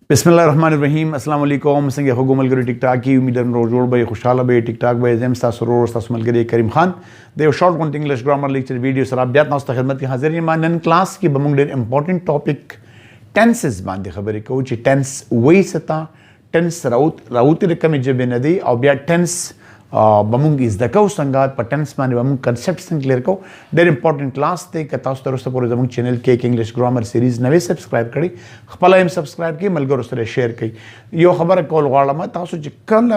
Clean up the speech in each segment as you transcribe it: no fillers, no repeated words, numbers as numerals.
बिस्मिल्लाहिर्रहमानिर्रहीम अस्सलाम वालेकुम संगे हो मलगरी टिकटॉक की उम्मीद रोज जोड़ भाई खुशहाल भाई टिकटॉक भाई जेम सरोर मलगरी करीम खान दे शॉर्ट कॉन्ट English grammar lecture video sir आप ब्यात नास्त खिदमत की हाजिर मान क्लास की बमुंग इंपॉर्टेंट टॉपिक टेंसेस बांधे खबर को टेंस वही सता टेंस राउत रकम जब नदी और ब्या टेंस बमुंग इज दको संगात पर टेंस माने बमुंग कंसेप्ट क्लियर को डेर इंपॉर्टेंट क्लास थे कतास तरह से पूरे जमुंग चैनल के इंग्लिश ग्रामर सीरीज नवे सब्सक्राइब करी खपला एम सब्सक्राइब की मलगर उस शेयर की यो खबर कॉल गाड़ा में तासु कल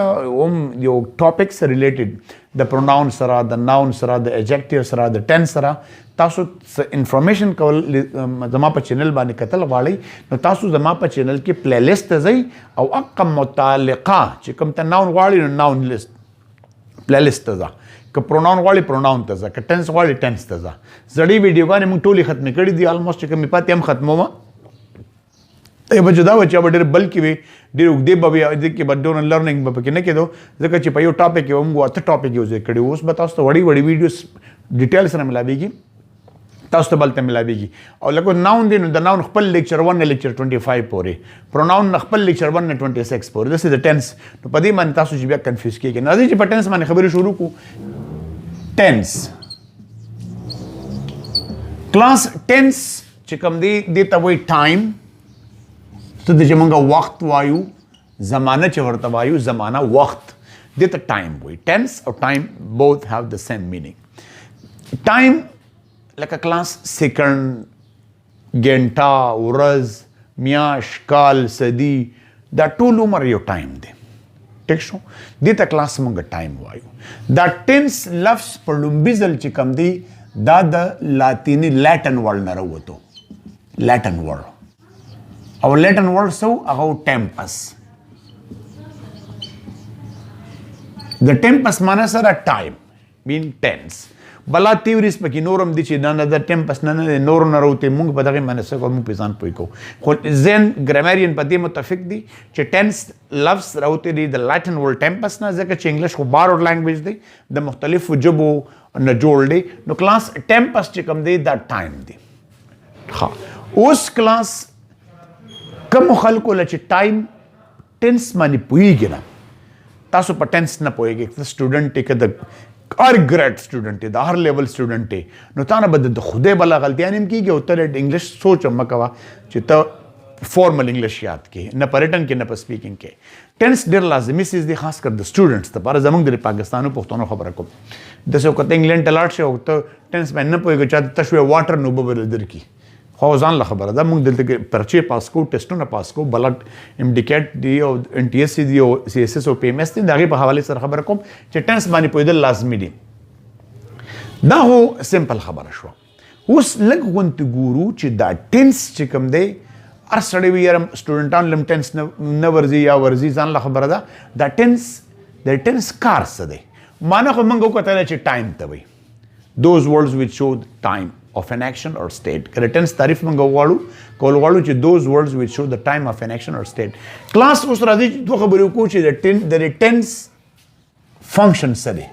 यो टॉपिक से रिलेटेड द प्रोनाउन सरा द नाउन सरा द एडजेक्टिव सरा द टेंस सरा तासु इंफॉर्मेशन कल जमा पर चैनल बानी कतल वाली न तासु जमा पर चैनल की प्लेलिस्ट जई और अकम मुतालिका चिकम त नाउन वाली नाउन लिस्ट प्लेलिस्ट तजा क प्रोनाउन वाली प्रोनाउन तजा क टेंस वाली टेंस तजा जड़ी वीडियो का ने टोली खत्म करी दी ऑलमोस्ट कमी पाते हम खत्म हुआ ए बजुदा बच्चा बडर बल्कि वे डिर उगदे बबे के बड्डो लर्निंग बब के ने के दो जका चिपायो टॉपिक के हम अथ टॉपिक यूज करी उस बताओ तो बड़ी बड़ी वीडियोस डिटेल्स में मिलावेगी तास्त बलते मिलावेगी और लगो नाउन दिन द नाउन खपल लेक्चर 1 ने लेक्चर 25 पोरे प्रोनाउन खपल लेक्चर 1 ने 26 पोरे दिस इज द टेंस तो पदी मन तासु जिबा कंफ्यूज किए के नजी जी टेंस माने खबर शुरू को टेंस क्लास टेंस चिकम दी देता वही टाइम तो दे जमंगा वक्त वायु जमाना चवरता वायु जमाना वक्त देता टाइम वही टेंस और time both have the same meaning time like a class second genta uraz miash kal sadi da tool umar your time de texto dita class munga time wayu da tense loves polumbizal chikam di da the latini latin word na rawoto latin word our latin word so about tempus the tempus manasara time mean tense बला theories पे कि नोरम दिची none the Tempest none नोर न रोते मुंग पता के मैंने से को मुंग पिसान पोई को जेन ग्रामरियन पति मुतफिक दी चे टेंस लफ्स रोते दी द लैटिन वर्ड टेम्पस ना जके चे इंग्लिश को बार लैंग्वेज दी द मुख्तलिफ जबो न जोड़ दे नो क्लास टेम्पस चे कम दे द टाइम दी हाँ उस क्लास कम खल को लचे टाइम टेंस मानी पुई गिना तासु पर टेंस न पोएगे स्टूडेंट टेक द और ग्रेड स्टूडेंट है हर लेवल स्टूडेंट है नुताना बद खुदे बला गलतियां निम की के उत्तर इंग्लिश सोच मकवा चित फॉर्मल इंग्लिश याद के न पर्यटन के न पर स्पीकिंग के टेंस डेर लाजमी चीज दी खास कर द स्टूडेंट्स त पर जमंग दे पाकिस्तान पुख्तनो खबर को दसे को इंग्लैंड तलाट से तो टेंस में न पोएगो चाहते तशवे वाटर नो बबल दर की हौजान ला खबर दा मुंग दिल के पर्चे पास को टेस्टो न पास को बलट इंडिकेट दी और एनटीएससी दी और सीएसएस और पीएमएस दी दागे पर हवाले सर खबर को टेंस मानी पोइदल लाजमी दी दा हो सिंपल खबर शो उस लग वंत गुरु च दा टेंस चिकम दे अर सडे भी यार स्टूडेंटान लम टेंस न वर्जी या वर्जी जान ला खबर दा टेंस कार सदे माना को मंगो को तले च टाइम तबई those words which show time of an action or state. Tense tarif manga walu kol walu che those words which show the time of an action or state. Class us radhi do khabaru ko che the tense function sade.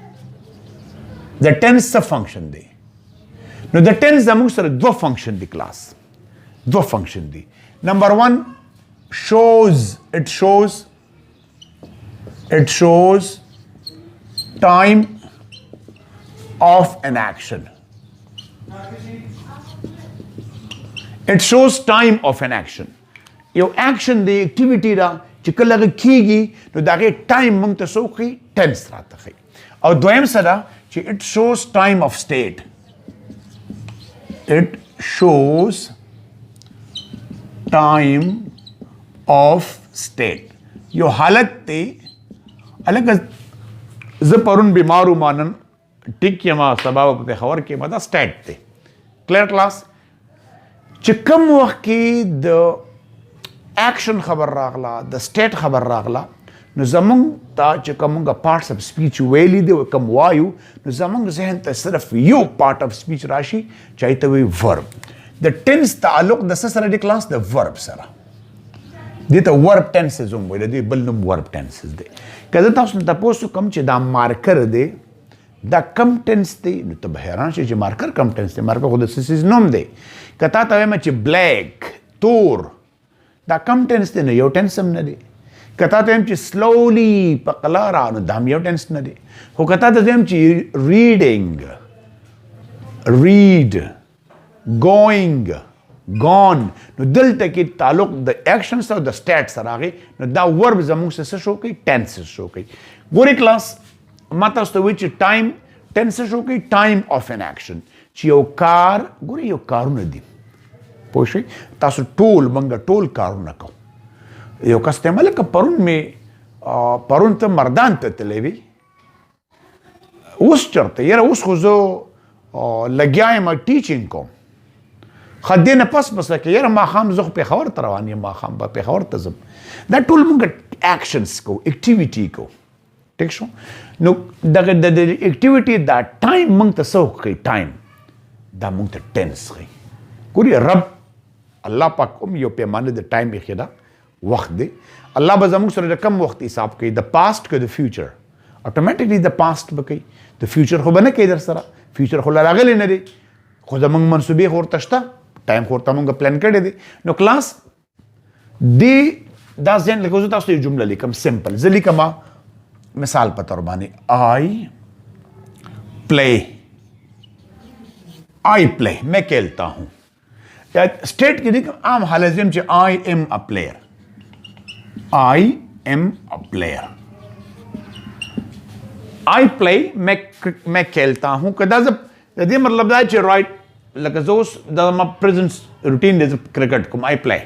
The tense sa function de. No the tense da mung sare do function di class. Do function di. Number 1 it shows time of an action. It shows time of an action. Your action, the activity da chikal lage kigi to dage time mung tasoki tense rata khai. Aur doyam sada chi it shows time of state. It shows time of state. Yo halat te alag ज परun bimaru manan टिक यमा सबब पे खबर के बता स्टेट थे clear class चिकम वक्त की द एक्शन खबर रागला द स्टेट खबर रागला न जमंग ता चिकमंग पार्ट्स ऑफ स्पीच वेली दे कम वायु न जमंग जहन त सिर्फ यो पार्ट ऑफ स्पीच राशि चाहते हुए वर्ब द टेंस ताल्लुक द ससर द क्लास द वर्ब सरा दे त वर्ब टेंसेस हम वे दे बलम वर्ब टेंसेस दे कदा तास न तपोसु कम च दा मार्कर दे द कम टेंस दे न त हैरान से मार्कर कम टेंस दे मार्कर खुद सिस नोम दे कता तवे में च ब्लैक तोर دا کم ټینس دی نه یو ټینس هم نه دی کته ته هم چې سلولی په قلاره نو دا هم یو ټینس نه دی خو کته ته هم چې ریډینګ read going gone نو دلته کې تعلق د actions او د stats سره راغی نو دا verb زموږ څه شو کوي tense شو کوي ګوري کلاس ما تاسو ته وایي چې time tense شو کوي time of an action چې یو کار ګوري یو کارونه دي پوه شئ تاسو موږ ټول کارونه کوو یو کس ته ملک پرون ته مردان ته تللی وي اوس چرته یاره اوس خو زه لګیا یم ټیچینګ کوم خو دې نه پس کې یاره ماښام زه خو پېښور ته روان یم ماښام به پېښور ته ځم دا ټول موږ اکشنس کوو اکټیویټي کوو ټیک شو نو دغه د اکټیویټي دا ټایم موږ ته څه وښیي ټایم دا موږ ته ټینس ښیي ګورې رب الله پاک هم یو پیمانه د ټایم ایښې ده وخت دی الله به زموږ سره د کم وخت حساب کوي د پاست که د فیوچر اټومیټکلی د پاست به کوي د فیوچر خو به نه کوي در سره فیوچر خو راغلی نه دی خو زموږ منصوبې خو ورته شته ټایم خو ورته موږ پلان کړی دی نو کلاس دی دا ذهن لکه زه تاسو ته یو جمله لیکم سمپل زه لیکم مثال په طور باندې I play मैं खेलता हूँ या स्टेट की लिखम आम हालत में I am a player I am a player I play मैं खेलता हूँ कदा जब यदि मतलब दा चे राइट लगे जोस दा मा प्रेजेंट रूटीन दे क्रिकेट को I play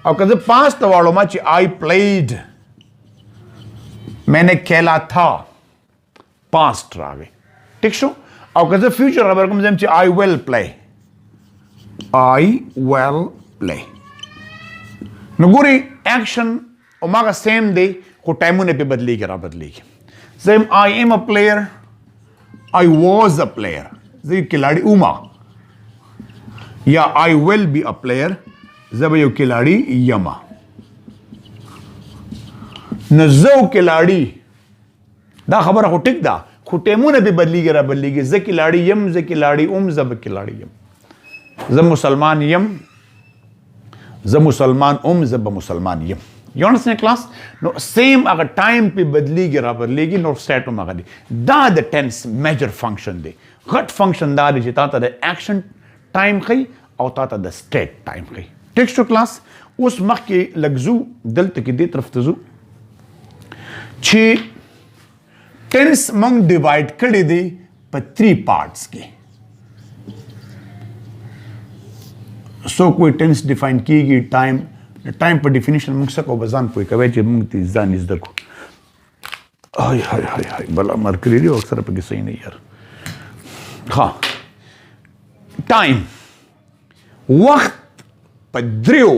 और कदा पास्ट वालों में चे I played मैंने खेला था पास्ट रागे ठीक शो और कदा फ्यूचर रबर को मज़े I will play नगुरी एक्शन ओमागा सेम दे को टाइमों ने पे बदली के same I am a player I was a player ये खिलाड़ी उमा या I will be a player जब ये खिलाड़ी यमा नज़ो खिलाड़ी दा खबर हो टिक दा खुटेमों ने भी बदली के ज़ खिलाड़ी यम ज़ खिलाड़ी जब खिलाड़ी यम ज़ मुसलमान यम ज़ मुसलमान ज़ब मुसलमान यम You understand class? No, same अगर time पे बदलेगी no state में अगर दा the tense major function दे घट function दा दे जिता ता the action time खई और ता the state time खई text to class उस मख के लगजू दल तक दे तरफ तजू छे tense मंग divide कर दे पर 3 parts के so कोई tense define कीगी time टाइम पर डेफिनेशन मुझ सको बजान पोई कवे जे मुझ ती जान इस दरको हाय हाय हाय हाय बला मर कर लियो अक्सर पे सही नहीं यार हाँ टाइम वक्त पद्रियो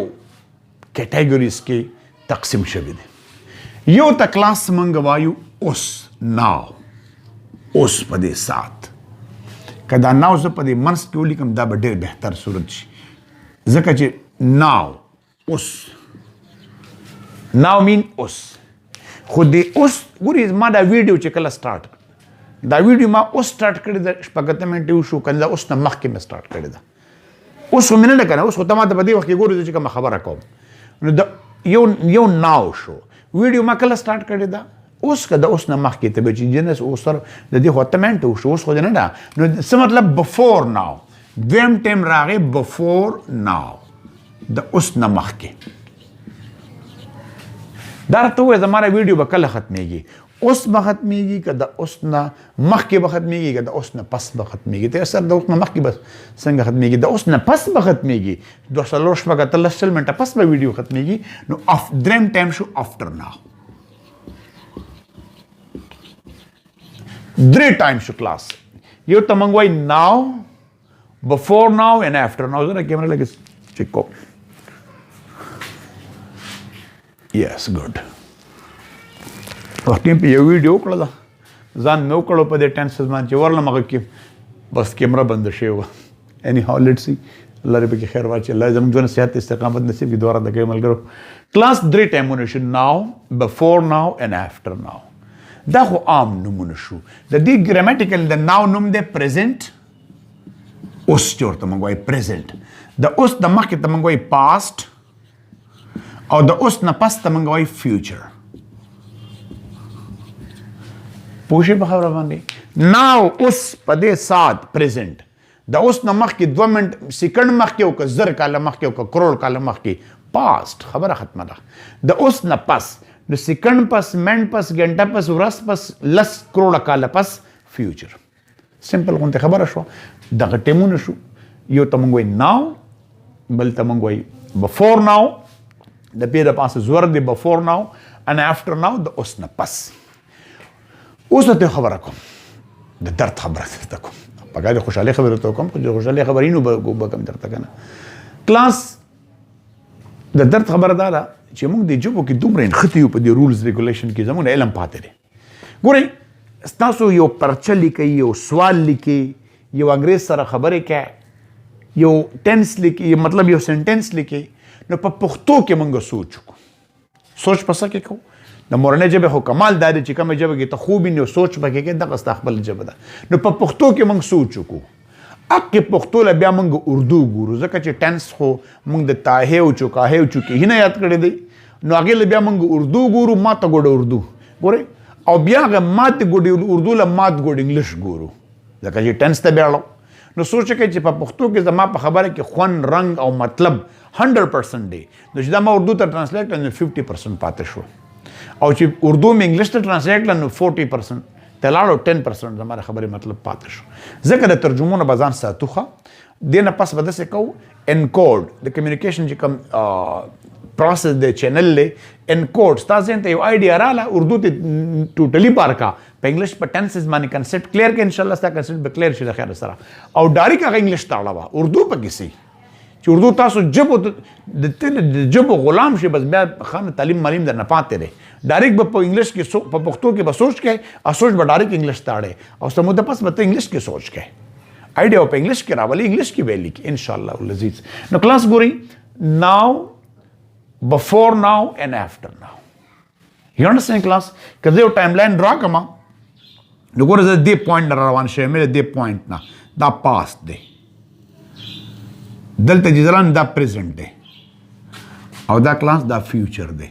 कैटेगरीज के तकसीम शविद यो त क्लास मंगवायु उस नाव उस पदे साथ कदा नाव से पदे मनस क्यों कम दा बड़े बेहतर सूरज जका जे नाव उस नाउ मीन उस खुद उस गुरी मा दा वीडियो चेकला स्टार्ट दा वीडियो मा उस स्टार्ट कर दा पगते में टिव शो कंदा उस न मख के में स्टार्ट कर दा उस मिनट करना उस तमा द बदी वक्त गुरी जो का खबर को यो नाउ शो वीडियो मा कला स्टार्ट कर दा उस कदा उस न मख के तबे जिनस उस सर द दी होतमेंट शो उस हो जना नो मतलब बिफोर नाउ वेम टाइम रागे बिफोर नाउ द उस नमख के दार तो है हमारा वीडियो बकल खत्मेगी उस बखत्मेगी कदा उस न मख के बखत्मेगी कदा उस न पस बखत्मेगी ते असर द उस न मख की बस संग खत्मेगी द उस न पस बखत्मेगी दो सलोश बका तलसल मिनट पस बा वीडियो खत्मेगी now of three time show after now three time show class यो तमंगवाई now before now and after now जरा कैमरा लगे चेक Yes, good. वक्त पे ये वीडियो कड़ा था जान में कड़ो पदे टेंसेस मान चे वरना मगर कि बस कैमरा बंद शे हुआ anyhow let's see अल्लाह रब की खैर वाचे अल्लाह जम जो न सेहत इस्तेकामत नसीब की द्वारा दके अमल करो क्लास 3 टाइमोनेशन now before now and after now दा हो आम नुमुनशु द दी ग्रामेटिकल द now नुम दे present उस चोर तमंगवाई present द उस दमक के तमंगवाई past او د اوس نه پس ته موږ وایو فیوچر. پوه شئ په خبره باندې. ناو اوس په دې سات پریزنټ د اوس نه مخکې 2 منټ سیکنډ مخکې او که زر کاله مخکې او که کروڑ کاله مخکې پاست خبره ختمه ده. د اوس نه پس د سیکنډ پس منټ پس ګنټه پس ورځ پس لس کروڑه کاله پس فیوچر. سمپل غونته خبره شو. دغه ټیمونه شو. یو ته موږ وایو ناو، بل ته موږ وایو بفور ناو، د پی د پاسه زور دی بفور ناو ان افټر ناو د اوس نه پس. اوس ته خبره کوم د درد خبره درته کوم، پکې د خوشاله خبره ته کوم، چې خوشاله خبرینو به کوم درته کنه. کلاس د درد خبره ده چې موږ د جوبو کې دومره نختی یو په دې رولز ریګولیشن کې زموږ علم پاتې دی. ګورئ تاسو یو پرچه لیکئ، یو سوال لیکئ، یو انګریز سره خبرې کوي، یو ټینس لیکئ، مطلب یو سنټنس لیکئ، نو په پښتو کې موږ سوچ وکړو. سوچ په څه کې کوو؟ د مورنۍ ژبې خو کمال دا دی چې کومه ژبه کې ته خوب نو سوچ پکې کې دغه ستا خپل ژبه ده. نو په پښتو کې موږ سوچ وکړو. اکه پښتو له بیا موږ اردو ګورو، ځکه چې ټینس خو موږ د تاهه او چوکاهه او چوکې نه یاد کړی دی. نو هغې له بیا موږ اردو ګورو، ماته ګوډه اردو ګورئ، او بیا هغه ماته ګوډې اردو له مات ګوډ انګلیش ګورو، ځکه چې ټینس ته بیاړو. نو سوچ کوي چې په پښتو کې زما په خبره کې خوند، رنګ او مطلب 100% دی. نو چې دا ما اردو ته ټرانسلیټ کړل نو 50% پاتې شو، او چې اردو مې انګلیش ته ټرانسلیټ کړل نو 40% ته لاړو، 10% زما خبرې مطلب پاتې شو. ځکه د ترجمو نه به ځان ساتوخه. دې نه پس به داسې کوو انکوډ د کمیونیکیشن چې کوم پروسس د چینل دی، انکوډ ستا ذهن ته یو آیډیا راله، اردو ته ټوټلی پار کا، په انګلیش په ټینسز باندې کنسپټ کلیر کړه، انشاءالله ستا کنسپټ به کلیر شي د خیر سره، او ډایرکټ هغه انګلیش ته اړوه، اردو پکې سي چې اردو تاسو جبو د جبو غلام شي، بس بیا خانه تعلیم معلم در نه پاتې دی. ډایرکټ به په انګلیش کې په پښتو کې به سوچ کوي، او سوچ به ډایرکټ انګلیش ته اړې، او سمو د پس به ته انګلیش کې سوچ کوي، آیډیا په انګلیش کې راولي، انګلیش کې ویلي کې انشاءالله العزیز. نو کلاس ګورئ، ناو، before now and after now. You understand class? که زه یو ټایم لاین ډرا کړم، نو ګوره زه دې پوینټ نه روان شوی، مې دې پوینټ نه دا پاست دی، دلته چې ځلان دا پریزنټ دی، او دا کلاس دا فیوچر دی.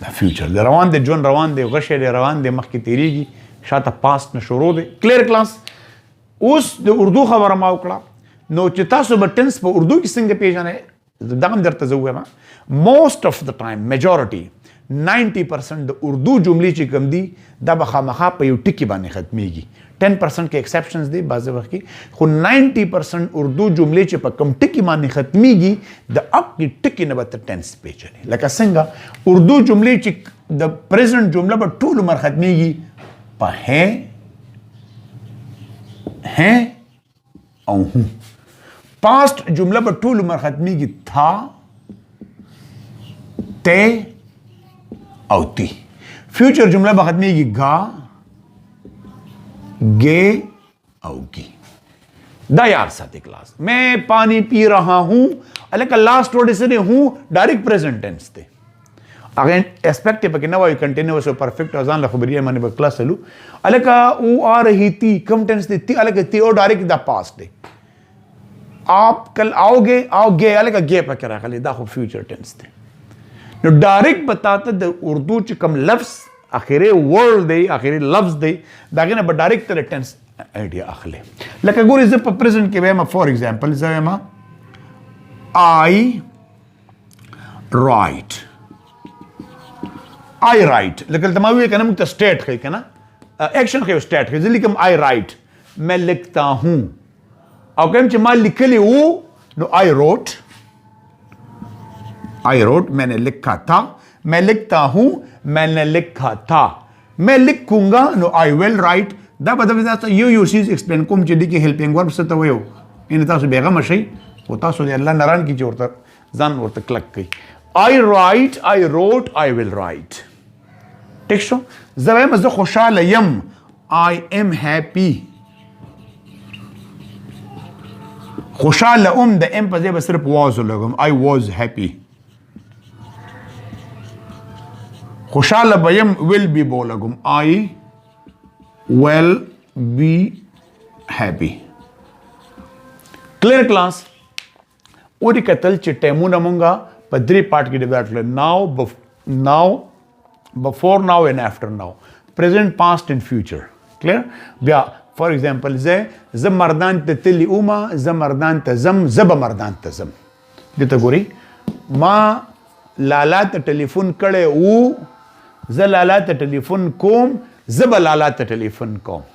دا فیوچر دی، روان دی، ژوند روان دی، غشی دی روان دی، مخکې تیریږي، شاته پاست نه شروع دی. کلیر کلاس؟ اوس د اردو خبره ما وکړه، نو چې تاسو به ټینس په اردو کې څنګه پیژنئ دغه هم درته زه ووایم. موسٹ آف د ټایم میجورټي 90% د اردو جملې چې کوم دي دا به خامخا په یو ټکي باندې ختمیږي. 10% کې ایکسپشنز دي بعضې وخت کې، خو 90% اردو جملې چې په کوم ټکي باندې ختمیږي د هغې ټکي نه به ته ټینس پیژنې. لکه څنګه اردو جملې چې د پریزنټ جمله به ټول عمر ختمیږي په ہے او هو. پاسٹ جمله به ټول عمر ختمیږي تھا، تے او تی. فیوچر جمله به ختمیږي گا، گے او گی. دا یاد ساتي کلاس. میں پانی پی رہا ہوں، الکه لاسٹ ورډ سره ہوں ډایرکټ پریزنٹ ټینس دی. اگه اسپیکٹ پکې نه وایي کنټینیوس او پرفیکٹ ځان له خبرې باندې به کلاس لو. الکه او آ رہی تھی کم ټینس دی، تی الکه تی او ډایرکټ دا پاست دی. آپ کل آؤ گے، آؤ گے الکه گے پکې راغلی، دا خو فیوچر ټینس دی. نو ډایرکټ بتاته د اردو چې کوم لفظ اخیری ورډ دی، اخیری لفظ دی، دا غنه به ډایرکټ تر ټینس آیډیا اخلي. لکه ګورې زه په پریزنټ کې وایم، فور ایگزامپل زه وایم آی رایټ، آی رایټ، لکه دلته ما ویل کنه موږ ته سټیټ ښیي کنه، ایکشن ښیي سټیټ ښیي. زه لیکم آی رایټ، میں لکھتا ہوں، او کوم چې ما لیکلی وو نو آی روٹ، آئی روٹ میں نے لکھا تھا، میں لکھتا ہوں میں نے لکھا تھا، میں لکھوں گا نو آئی ویل رائٹ. دا به تاسو یو سیز ایکسپلین کوم چې دغه هیلپینګ ورب څه ته وایو، ان تاسو بیغمه شئ او تاسو دی الله نران کی چې ورته ځان ورته کلک کوي. آئی رائٹ، آئی روٹ، آئی ویل رائٹ. ٹھیک شو؟ زه وایم زه خوشاله یم، آئی ایم هیپی. خوشاله ام د ام په ځای به صرف واز ولګم، آئی واز هیپی. خوشاله بیم ویل بی بولګم، آئی ویل بی هیپی. کلیر کلاس؟ وری کتل چې ټایمونه مونږه په 3 پارت کې ډیوایډ کړل. ناو before now and after now, present, past and future. clear. بیا فار ایگزامپل زه مردان ته تللی اومه، زه مردان ته ځم، زه به مردان ته ځم. دلته ګورئ، ما لالا ته ټلیفون کړی و، زه لالا ته ټلیفون کوم، زه به لالا ته ټلیفون کوم.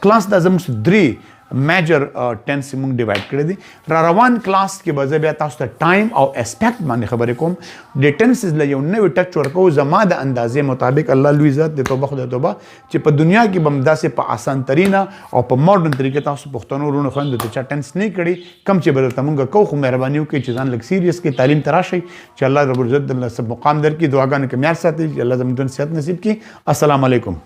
کلاس دا زموږ 3 میجر ټینس موږ ډیوایډ کړی دي. را روان کلاس کې به زه بیا تاسو ته ټایم او اسپیکټ باندې خبرې کوم. د ټینسز له یو نوی ټچ ورکوو زما د اندازې مطابق. الله لوی ذات د توبه خدای توبه چې په دنیا کې به هم داسې په اسان ترینه او په ماډرن طریقې تاسو پښتنو وروڼو خویندو ته چا ټینس نه کړي، کم چې به درته مونږ کوو، خو مهرباني وکړئ چې ځان لږ سیریس کې تعلیم ته راشئ چې الله رب العزت درله مقام درکړي. دعاګانې کې معیار ساتئ چې الله زموږ صحت نصیب کړي. السلام علیکم.